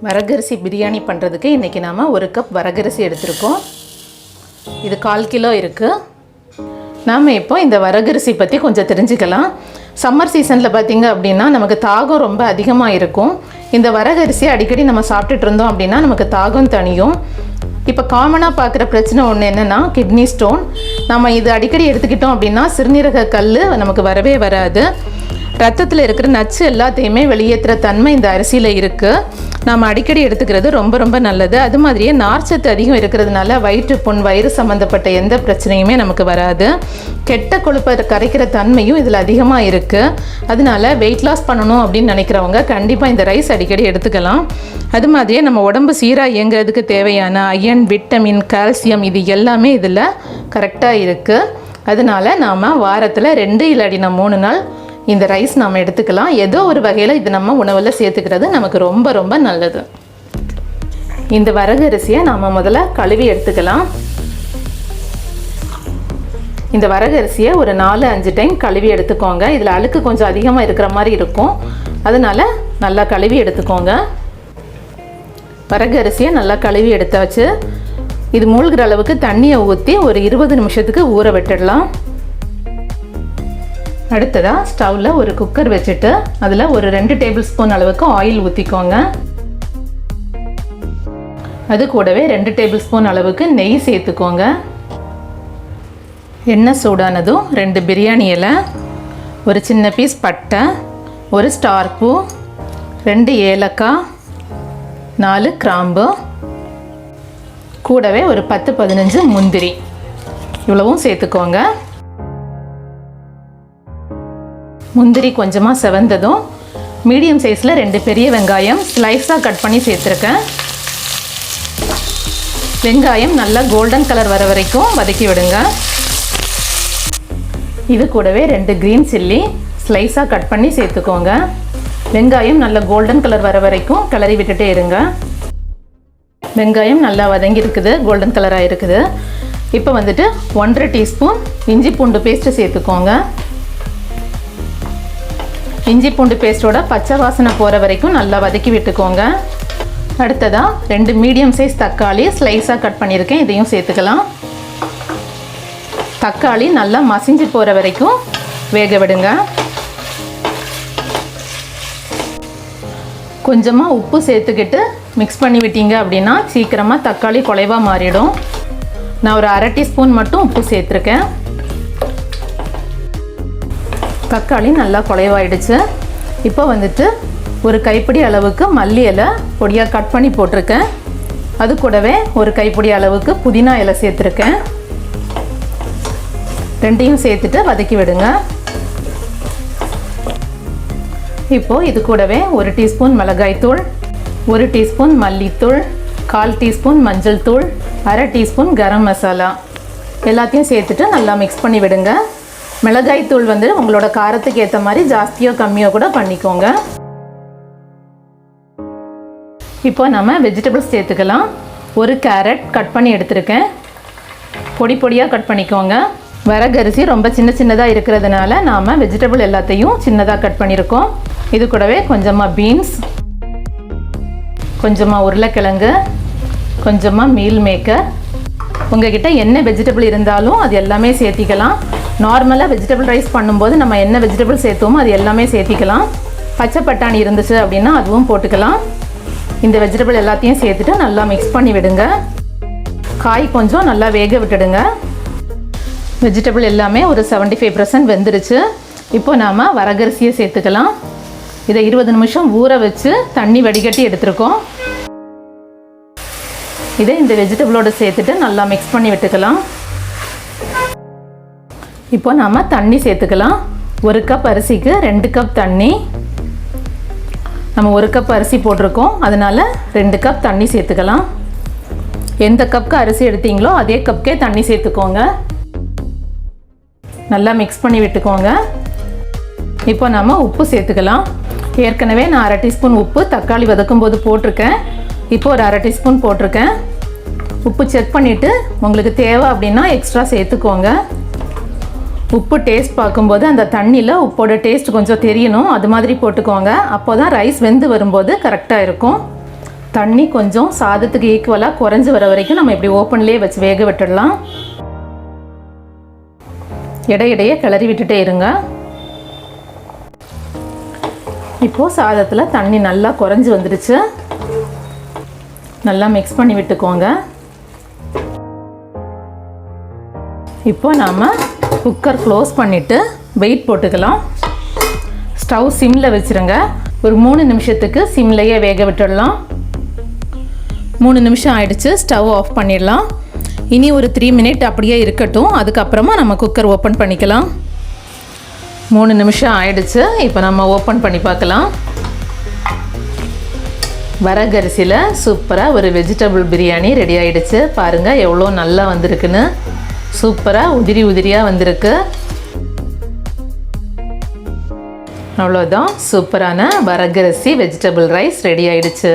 வரகரிசி பிரியாணி பண்ணுறதுக்கு இன்றைக்கி நாம் 1 கப் வரகரிசி எடுத்திருக்கோம். இது 1/4 கிலோ இருக்குது. நாம் இப்போ இந்த வரகரிசி பற்றி கொஞ்சம் தெரிஞ்சுக்கலாம். சம்மர் சீசனில் பார்த்திங்க அப்படின்னா நமக்கு தாகம் ரொம்ப அதிகமாக இருக்கும். இந்த வரகரிசி அடிக்கடி நம்ம சாப்பிட்டுட்டு இருந்தோம் அப்படின்னா நமக்கு தாகம் தணியும். இப்போ காமனாக பார்க்குற பிரச்சனை ஒன்று என்னென்னா கிட்னி ஸ்டோன். நம்ம இது அடிக்கடி எடுத்துக்கிட்டோம் அப்படின்னா சிறுநீரக கல் நமக்கு வரவே வராது. ரத்தத்தில் இருக்கிற நச்சு எல்லாத்தையுமே வெளியேற்றுற தன்மை இந்த அரிசியில் இருக்குது. நாம் அடிக்கடி எடுத்துக்கிறது ரொம்ப ரொம்ப நல்லது. அது மாதிரியே நார்ச்சத்து அதிகம் இருக்கிறதுனால வயிற்றுப்புண், வயிறு சம்மந்தப்பட்ட எந்த பிரச்சனையுமே நமக்கு வராது. கெட்ட கொழுப்பை கரைக்கிற தன்மையும் இதில் அதிகமாக இருக்குது. அதனால வெயிட் லாஸ் பண்ணணும் அப்படின்னு நினைக்கிறவங்க கண்டிப்பாக இந்த ரைஸ் அடிக்கடி எடுத்துக்கலாம். அது மாதிரியே நம்ம உடம்பு சீராக இயங்குறதுக்கு தேவையான அயன், விட்டமின், கால்சியம் இது எல்லாமே இதில் கரெக்டாக இருக்குது. அதனால நாம் வாரத்தில் 2 இல்லாட்டி 3 நாள் இந்த ரைஸ் நாம் எடுத்துக்கலாம். ஏதோ ஒரு வகையில் இது நம்ம உணவில் சேர்த்துக்கிறது நமக்கு ரொம்ப ரொம்ப நல்லது. இந்த வரகு அரிசியை நாம் முதல்ல கழுவி எடுத்துக்கலாம். இந்த வரகு அரிசியை ஒரு 4-5 டைம் கழுவி எடுத்துக்கோங்க. இதில் அழுக்கு கொஞ்சம் அதிகமாக இருக்கிற மாதிரி இருக்கும். அதனால் நல்லா கழுவி எடுத்துக்கோங்க. வரகு அரிசியை நல்லா கழுவி எடுத்தாச்சு. இது மூழ்கிற அளவுக்கு தண்ணியை ஊற்றி ஒரு 20 நிமிஷத்துக்கு ஊற விட்டுடலாம். அடுத்ததாக ஸ்டவ்வில் ஒரு குக்கர் வச்சுட்டு அதில் ஒரு 2 டேபிள் ஸ்பூன் அளவுக்கு ஆயில் ஊற்றிக்கோங்க. அது கூடவே 2 டேபிள் ஸ்பூன் அளவுக்கு நெய் சேர்த்துக்கோங்க. எண்ணெய் சூடானதும் 2 பிரியாணி இலை, ஒரு சின்ன பீஸ் பட்டை, ஒரு ஸ்டார் பூ, 2 ஏலக்காய், 4 கிராம்பு, கூடவே ஒரு 10-15 முந்திரி இவ்வளவும் சேர்த்துக்கோங்க. முந்திரி கொஞ்சமாக செவந்ததும் மீடியம் சைஸில் 2 பெரிய வெங்காயம் ஸ்லைஸாக கட் பண்ணி சேர்த்துருக்கேன். வெங்காயம் நல்லா கோல்டன் கலர் வர வரைக்கும் வதக்கி விடுங்க. இது கூடவே 2 க்ரீன் சில்லி ஸ்லைஸாக கட் பண்ணி சேர்த்துக்கோங்க. வெங்காயம் நல்லா கோல்டன் கலர் வர வரைக்கும் கிளறி விட்டுட்டே இருங்க. வெங்காயம் நல்லா வதங்கி இருக்குது, கோல்டன் கலராக இருக்குது. இப்போ வந்துட்டு 1/2 டீஸ்பூன் இஞ்சி பூண்டு பேஸ்ட்டு சேர்த்துக்கோங்க. இஞ்சி பூண்டு பேஸ்ட்டோட பச்சை வாசனை போகிற வரைக்கும் நல்லா வதக்கி விட்டுக்கோங்க. அடுத்ததாக 2 மீடியம் சைஸ் தக்காளி ஸ்லைஸாக கட் பண்ணியிருக்கேன், இதையும் சேர்த்துக்கலாம். தக்காளி நல்லா மசிஞ்சு போகிற வரைக்கும் வேக விடுங்க. கொஞ்சமாக உப்பு சேர்த்துக்கிட்டு மிக்ஸ் பண்ணி விட்டீங்க அப்படின்னா சீக்கிரமாக தக்காளி குலைவாக மாறிடும். நான் ஒரு 1/2 டீஸ்பூன் மட்டும் உப்பு சேர்த்துருக்கேன். தக்காளி நல்லா குலைவாயிடுச்சு. இப்போ வந்துட்டு ஒரு கைப்பிடி அளவுக்கு மல்லி இலை பொடியாக கட் பண்ணி போட்டிருக்கேன். அது கூடவே ஒரு கைப்பிடி அளவுக்கு புதினா இலை சேர்த்துருக்கேன். 2யும் சேர்த்துட்டு வதக்கி விடுங்க. இப்போது இது கூடவே 1 டீஸ்பூன் மிளகாய்த்தூள், 1 டீஸ்பூன் மல்லித்தூள், 1/4 டீஸ்பூன் மஞ்சள் தூள், 1/2 டீஸ்பூன் கரம் மசாலா எல்லாத்தையும் சேர்த்துட்டு நல்லா மிக்ஸ் பண்ணி விடுங்க. மிளகாய்த்தூள் வந்து உங்களோட காரத்துக்கு ஏற்ற மாதிரி ஜாஸ்தியோ கம்மியோ கூட பண்ணிக்கோங்க. இப்போ நம்ம வெஜிடபிள்ஸ் சேர்த்துக்கலாம். ஒரு கேரட் கட் பண்ணி எடுத்துருக்கேன், பொடி பொடியாக கட் பண்ணிக்கோங்க. வரகரிசி ரொம்ப சின்னதாக இருக்கிறதுனால நாம் வெஜிடபிள் எல்லாத்தையும் சின்னதாக கட் பண்ணியிருக்கோம். இது கூடவே கொஞ்சமாக பீன்ஸ், கொஞ்சமாக உருளைக்கிழங்கு, கொஞ்சமாக மீல் மேக்கர். உங்ககிட்ட என்ன வெஜிடபிள் இருந்தாலும் அது எல்லாமே சேர்த்திக்கலாம். நார்மலாக வெஜிடபிள் ரைஸ் பண்ணும்போது நம்ம என்ன வெஜிடபிள் சேர்த்தோமோ அது எல்லாமே சேர்த்திக்கலாம். பச்சை பட்டாணி இருந்துச்சு அப்படின்னா அதுவும் போட்டுக்கலாம். இந்த வெஜிடபிள் எல்லாத்தையும் சேர்த்துட்டு நல்லா மிக்ஸ் பண்ணி விடுங்க. காய் கொஞ்சம் நல்லா வேக விட்டுடுங்க. வெஜிடபிள் எல்லாமே ஒரு 75% வெந்துருச்சு. இப்போ நாம் வரகரிசியை சேர்த்துக்கலாம். இதை 20 நிமிஷம் ஊற வச்சு தண்ணி வடிகட்டி எடுத்துருக்கோம். இதை இந்த வெஜிடபிளோடு சேர்த்துட்டு நல்லா மிக்ஸ் பண்ணி விட்டுக்கலாம். இப்போ நாம் தண்ணி சேர்த்துக்கலாம். 1 கப் அரிசிக்கு 2 கப் தண்ணி. நம்ம 1 கப் அரிசி போட்டிருக்கோம், அதனால் 2 கப் தண்ணி சேர்த்துக்கலாம். எந்த கப்புக்கு அரிசி எடுத்தீங்களோ அதே கப்புக்கே தண்ணி சேர்த்துக்கோங்க. நல்லா மிக்ஸ் பண்ணி விட்டுக்கோங்க. இப்போ நம்ம உப்பு சேர்த்துக்கலாம். ஏற்கனவே நான் 1/2 டீஸ்பூன் உப்பு தக்காளி வதக்கும் போது போட்டிருக்கேன். இப்போ ஒரு 1/2 டீஸ்பூன் போட்டிருக்கேன். உப்பு செக் பண்ணிவிட்டு உங்களுக்கு தேவை அப்படின்னா எக்ஸ்ட்ரா சேர்த்துக்கோங்க. உப்பு டேஸ்ட் பார்க்கும்போது அந்த தண்ணியில் உப்போட டேஸ்ட் கொஞ்சம் தெரியணும், அது மாதிரி போட்டுக்கோங்க. அப்போ தான் ரைஸ் வெந்து வரும்போது கரெக்டாக இருக்கும். தண்ணி கொஞ்சம் சாதத்துக்கு ஈக்குவலாக குறைஞ்சி வர வரைக்கும் நம்ம இப்படி ஓப்பன்லேயே வச்சு வேக விட்டுடலாம். இடையிடையே கிளறி விட்டுட்டே இருங்க. இப்போது சாதத்தில் தண்ணி நல்லா குறைஞ்சி வந்துடுச்சு. நல்லா மிக்ஸ் பண்ணி விட்டுக்கோங்க. இப்போ நாம் குக்கர் க்ளோஸ் பண்ணிவிட்டு வெயிட் போட்டுக்கலாம். ஸ்டவ் சிம்மில் வச்சுருங்க. ஒரு 3 நிமிஷத்துக்கு சிம்லையே வேக விட்டுடலாம். 3 நிமிஷம் ஆயிடுச்சு. ஸ்டவ் ஆஃப் பண்ணிடலாம். இனி ஒரு 3 மினிட் அப்படியே இருக்கட்டும். அதுக்கப்புறமா நம்ம குக்கர் ஓப்பன் பண்ணிக்கலாம். 3 நிமிஷம் ஆயிடுச்சு. இப்போ நம்ம ஓப்பன் பண்ணி பார்க்கலாம். வரகரிசியில் சூப்பராக ஒரு வெஜிடபிள் பிரியாணி ரெடி ஆகிடுச்சு. பாருங்கள் எவ்வளோ நல்லா வந்திருக்குன்னு. சூப்பராக உதிரி உதிரியாக வந்திருக்கு. அவ்வளோதான், சூப்பரான வரகரிசி வெஜிடபிள் ரைஸ் ரெடி ஆகிடுச்சு.